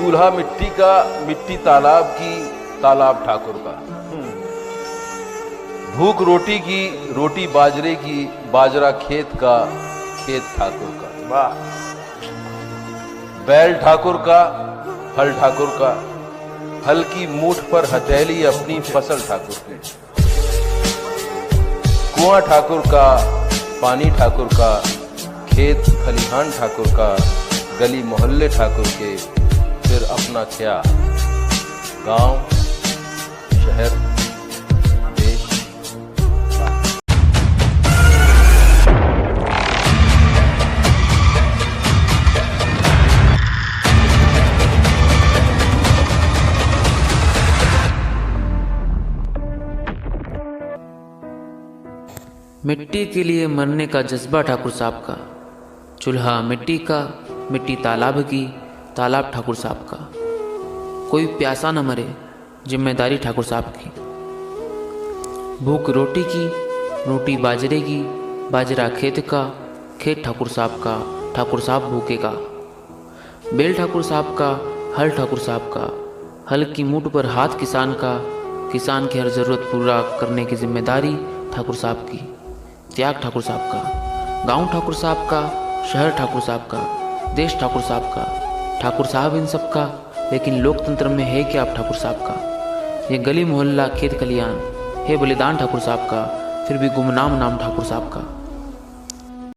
चूल्हा मिट्टी का, मिट्टी तालाब की, तालाब ठाकुर का। भूख रोटी की, रोटी बाजरे की, बाजरा खेत का, खेत ठाकुर का। वाह। बैल ठाकुर का, हल ठाकुर का, हल की मूठ पर हथेली अपनी, फसल ठाकुर की। कुआं ठाकुर का, पानी ठाकुर का, खेत खलिहान ठाकुर का, गली मोहल्ले ठाकुर के, फिर अपना क्या, गांव, शहर, देश। मिट्टी के लिए मरने का जज्बा ठाकुर साहब का। चूल्हा मिट्टी का, मिट्टी तालाब की, तालाब ठाकुर साहब का। कोई प्यासा न मरे, जिम्मेदारी ठाकुर साहब की। भूख रोटी की, रोटी बाजरे की, बाजरा खेत का, खेत ठाकुर साहब का, ठाकुर साहब भूखे का। बैल ठाकुर साहब का, हल ठाकुर साहब का, हल की मूठ पर हाथ किसान का, किसान की हर ज़रूरत पूरा करने की जिम्मेदारी ठाकुर साहब की। त्याग ठाकुर साहब का। गांव ठाकुर साहब का, शहर ठाकुर साहब का, देश ठाकुर साहब का। ठाकुर साहब इन सब का, लेकिन लोकतंत्र में है क्या आप ठाकुर साहब का। ये गली मोहल्ला खेत खलियान है बलिदान ठाकुर साहब का, फिर भी गुमनाम नाम ठाकुर साहब का।